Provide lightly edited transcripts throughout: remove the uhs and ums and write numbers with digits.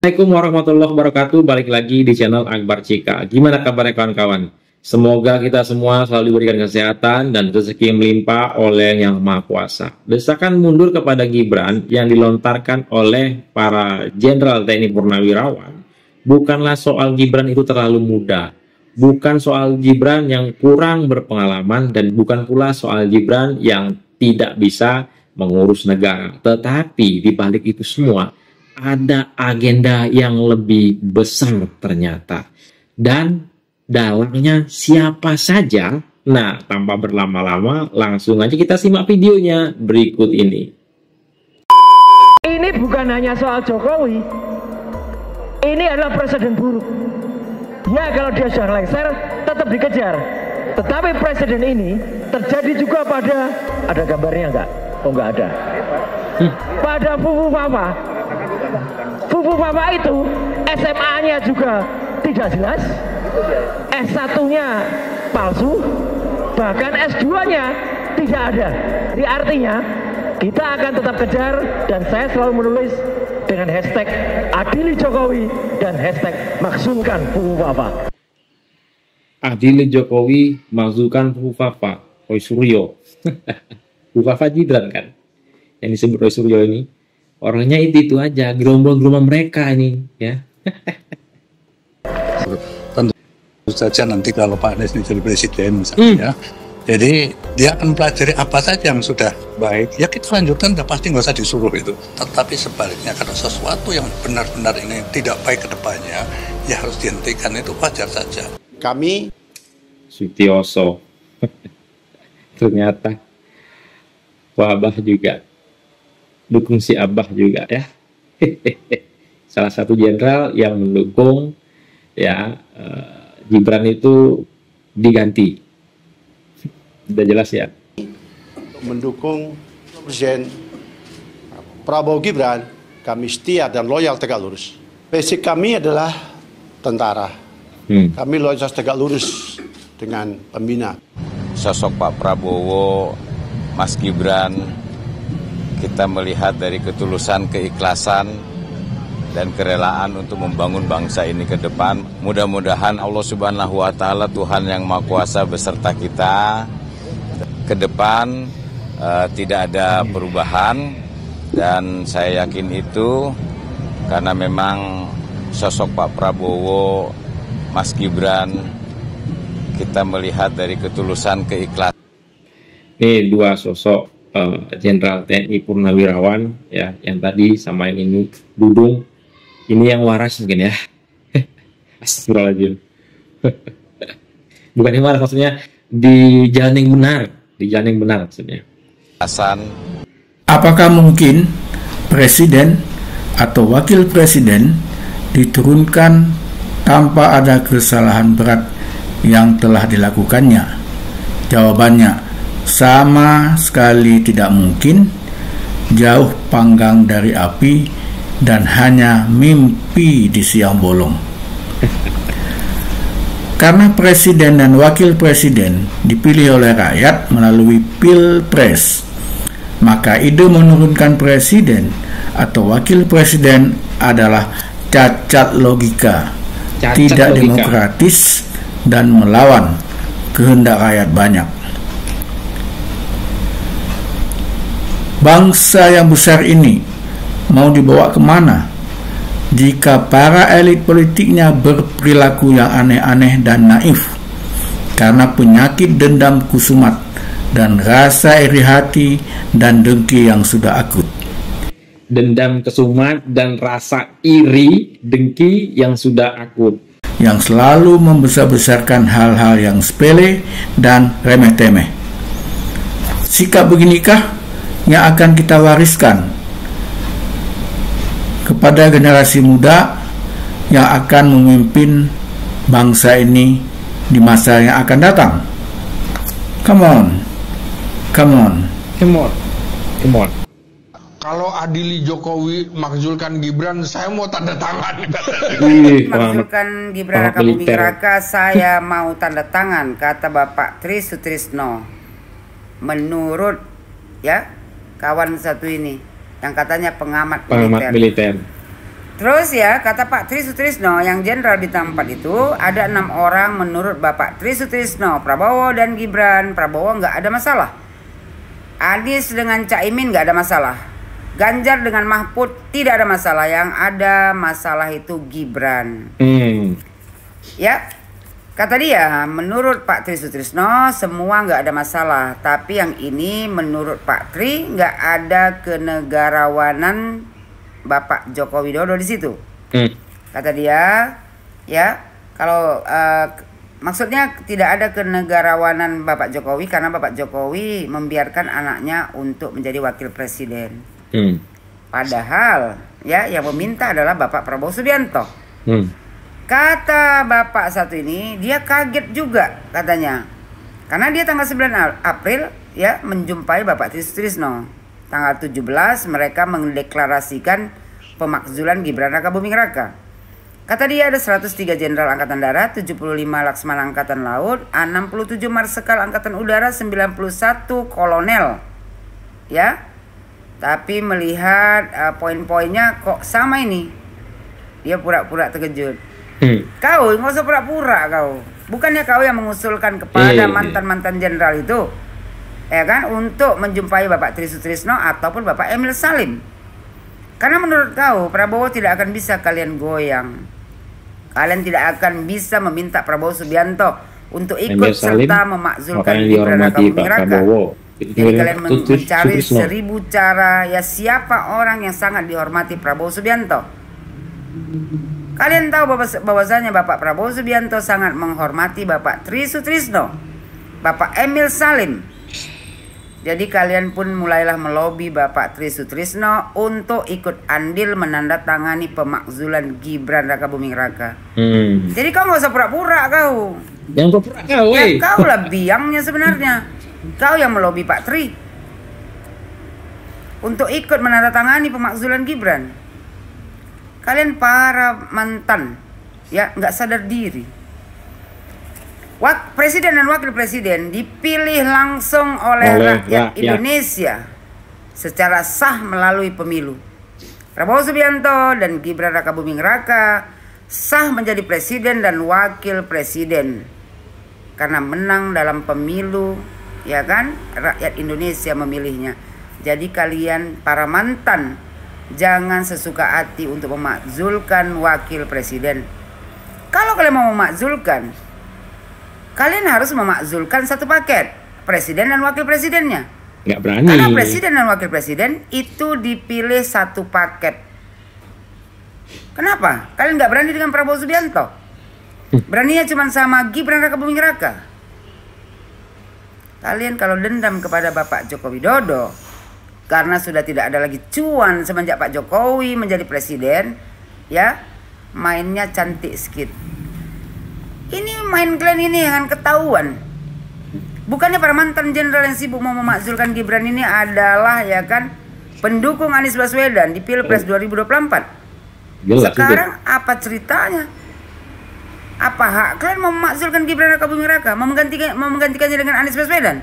Assalamualaikum warahmatullahi wabarakatuh. Balik lagi di channel Akbar Cika. Gimana kabarnya kawan-kawan? Semoga kita semua selalu diberikan kesehatan dan rezeki yang melimpah oleh Yang Maha Kuasa. Desakan mundur kepada Gibran yang dilontarkan oleh para Jenderal TNI Purnawirawan bukanlah soal Gibran itu terlalu muda, bukan soal Gibran yang kurang berpengalaman, dan bukan pula soal Gibran yang tidak bisa mengurus negara. Tetapi di balik itu semua ada agenda yang lebih besar ternyata. Dan dalangnya siapa saja? Nah, tanpa berlama-lama, langsung aja kita simak videonya berikut ini. Ini bukan hanya soal Jokowi. Ini adalah presiden buruk. Ya, kalau dia sudah lengser, tetap dikejar. Tetapi presiden ini terjadi juga pada, ada gambarnya enggak? Oh, enggak ada. Pada Fufu Papa. Fufu Papa itu SMA-nya juga tidak jelas, S1-nya palsu, bahkan S2-nya tidak ada. Jadi artinya kita akan tetap kejar, dan saya selalu menulis dengan hashtag Adili Jokowi dan hashtag Maksumkan Fufu Papa. Adili Jokowi, Maksumkan Fufu Papa. Roy Suryo. Fufu Papa Gibran kan yang disebut Roy Suryo ini. Orangnya itu aja, gerombol-gerombol mereka ini, ya. Tentu saja nanti kalau Pak Anies jadi presiden misalnya, jadi dia akan pelajari apa saja yang sudah baik, ya kita lanjutkan, udah pasti nggak usah disuruh itu. Tetapi sebaliknya, kalau sesuatu yang benar-benar ini tidak baik ke depannya, ya harus dihentikan, itu wajar saja. Kami Sutioso ternyata Wabah juga dukung si Abah juga ya. Salah satu jenderal yang mendukung ya Gibran itu diganti. Udah jelas ya. mendukung Presiden Prabowo Gibran, kami setia dan loyal tegak lurus. Basic kami adalah tentara. Kami loyalitas tegak lurus dengan pembina. Sosok Pak Prabowo, Mas Gibran, kita melihat dari ketulusan, keikhlasan, dan kerelaan untuk membangun bangsa ini ke depan. Mudah-mudahan Allah Subhanahu wa Ta'ala, Tuhan yang Maha Kuasa, beserta kita ke depan. Tidak ada perubahan, dan saya yakin itu karena memang sosok Pak Prabowo, Mas Gibran, kita melihat dari ketulusan, keikhlasan. Ini dua sosok Jenderal TNI Purnawirawan ya, yang tadi sama yang ini Dudung, ini yang waras mungkin ya. Astagfirullahaladzim. Bukan yang waras, maksudnya di jalan yang benar, di jalan yang benar maksudnya. Apakah mungkin presiden atau wakil presiden diturunkan tanpa ada kesalahan berat yang telah dilakukannya? Jawabannya sama sekali tidak mungkin, jauh panggang dari api dan hanya mimpi di siang bolong. Karena presiden dan wakil presiden dipilih oleh rakyat melalui pilpres, maka ide menurunkan presiden atau wakil presiden adalah cacat logika, tidak demokratis, dan melawan kehendak rakyat banyak. Bangsa yang besar ini mau dibawa kemana jika para elit politiknya berperilaku yang aneh-aneh dan naif karena penyakit dendam kusumat dan rasa iri hati dan dengki yang sudah akut. Dendam kesumat dan rasa iri dengki yang sudah akut, yang selalu membesar-besarkan hal-hal yang sepele dan remeh-temeh. Sikap beginikah yang akan kita wariskan kepada generasi muda yang akan memimpin bangsa ini di masa yang akan datang? Come on, come on, come on, come on. Kalau Adili Jokowi, Maksumkan Gibran, saya mau tanda tangan. Maksumkan Gibran raka bumi raka, saya mau tanda tangan, kata Bapak Tri Sutrisno. Menurut ya kawan satu ini yang katanya pengamat militer. Terus ya, kata Pak Tri Sutrisno yang Jenderal Bintang 4 itu, ada 6 orang menurut Bapak Tri Sutrisno, Prabowo dan Gibran. Prabowo nggak ada masalah. Anies dengan Caimin nggak ada masalah. Ganjar dengan Mahfud tidak ada masalah. Yang ada masalah itu Gibran. Ya, kata dia, menurut Pak Tri Sutrisno semua nggak ada masalah. Tapi yang ini menurut Pak Tri nggak ada kenegarawanan Bapak Joko Widodo di situ. Kata dia, ya, kalau maksudnya tidak ada kenegarawanan Bapak Jokowi karena Bapak Jokowi membiarkan anaknya untuk menjadi wakil presiden. Padahal, ya, yang meminta adalah Bapak Prabowo Subianto. Kata Bapak satu ini, dia kaget juga katanya. Karena dia tanggal 9 April, ya, menjumpai Bapak Tri Sutrisno. Tanggal 17 mereka mendeklarasikan pemakzulan Gibran Raka Buming Raka. Kata dia ada 103 Jenderal Angkatan Darat, 75 Laksamana Angkatan Laut, 67 Marsekal Angkatan Udara, 91 Kolonel. Ya. Tapi melihat poin-poinnya kok sama ini. Dia pura-pura terkejut. Kau nggak usah pura-pura kau. Bukannya kau yang mengusulkan kepada mantan-mantan jenderal itu, ya kan, untuk menjumpai Bapak Tri Sutrisno ataupun Bapak Emil Salim. Karena menurut kau Prabowo tidak akan bisa kalian goyang. Kalian tidak akan bisa meminta Prabowo Subianto untuk ikut serta memakzulkan Gibran Raka Buming Raka. Jadi kalian mencari 1000 cara, ya, siapa orang yang sangat dihormati Prabowo Subianto. Kalian tahu bahwasanya Bapak Prabowo Subianto sangat menghormati Bapak Tri Sutrisno, Bapak Emil Salim. Jadi kalian pun mulailah melobi Bapak Tri Sutrisno untuk ikut andil menandatangani pemakzulan Gibran Raka Buming Raka. Jadi kau nggak usah pura-pura kau. Yang pura-pura kau, ya, kau lah biangnya sebenarnya. Kau yang melobi Pak Tri untuk ikut menandatangani pemakzulan Gibran. Kalian para mantan, ya, nggak sadar diri. Presiden dan wakil presiden dipilih langsung oleh rakyat Indonesia secara sah melalui pemilu. Prabowo Subianto dan Gibran Raka Buming Raka sah menjadi presiden dan wakil presiden karena menang dalam pemilu, ya kan? Rakyat Indonesia memilihnya. Jadi kalian para mantan, jangan sesuka hati untuk memakzulkan wakil presiden. Kalau kalian mau memakzulkan, kalian harus memakzulkan satu paket, presiden dan wakil presidennya. Nggak berani. Karena presiden dan wakil presiden itu dipilih satu paket. Kenapa? Kalian nggak berani dengan Prabowo Subianto? Beraninya cuma sama Gibran Raka Buming Raka. Kalian kalau dendam kepada Bapak Joko Widodo, karena sudah tidak ada lagi cuan semenjak Pak Jokowi menjadi presiden, ya, mainnya cantik sedikit. Ini main kalian ini akan ketahuan. Bukannya para mantan jenderal yang sibuk mau memakzulkan Gibran ini adalah, ya kan, pendukung Anies Baswedan di Pilpres 2024. Sekarang apa ceritanya? Apa hak kalian mau memakzulkan Gibran Raka Buming Raka, mau menggantikannya dengan Anies Baswedan?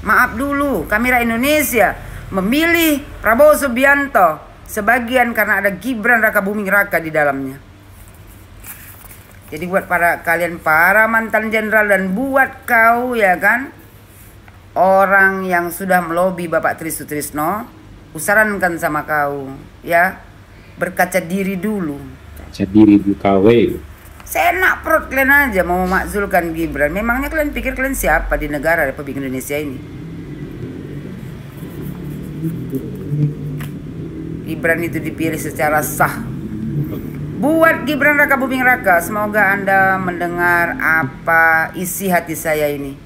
Maaf dulu, kami rakyat Indonesia memilih Prabowo Subianto sebagian karena ada Gibran Raka Buming Raka di dalamnya. Jadi buat kalian para mantan jenderal dan buat kau, ya kan, orang yang sudah melobi Bapak Tri Sutrisno, usarankan sama kau, ya, berkaca diri dulu. Kaca diri dulu kau. Seenak perut kalian aja mau memakzulkan Gibran. Memangnya kalian pikir kalian siapa di negara Republik Indonesia ini? Gibran itu dipilih secara sah. Buat Gibran Raka Buming Raka, semoga Anda mendengar apa isi hati saya ini.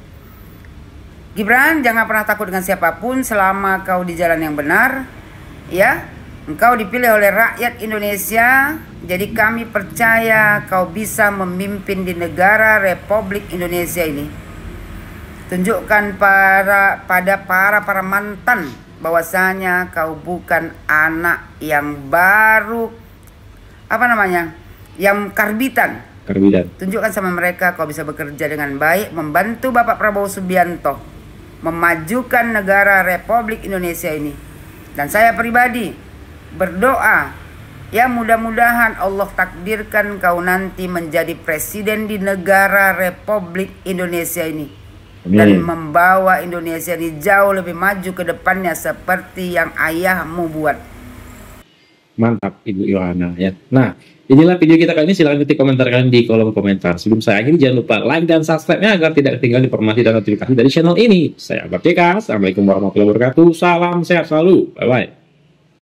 Gibran, jangan pernah takut dengan siapapun selama kau di jalan yang benar, ya. Engkau dipilih oleh rakyat Indonesia, jadi kami percaya kau bisa memimpin di negara Republik Indonesia ini. Tunjukkan pada para mantan bahwasanya kau bukan anak yang baru, yang karbitan. Tunjukkan sama mereka kau bisa bekerja dengan baik, membantu Bapak Prabowo Subianto memajukan negara Republik Indonesia ini. Dan saya pribadi berdoa Ya mudah-mudahan Allah takdirkan kau nanti menjadi presiden di negara Republik Indonesia ini. Dan membawa Indonesia ini jauh lebih maju ke depannya seperti yang ayahmu buat. Mantap Ibu Yohana ya. Nah, inilah video kita kali ini. Silahkan ketik komentar kalian di kolom komentar. Sebelum saya akhiri, jangan lupa like dan subscribe-nya agar tidak ketinggalan informasi dan notifikasi dari channel ini. Saya Akbar CK. Assalamualaikum warahmatullahi wabarakatuh. Salam sehat selalu. Bye-bye.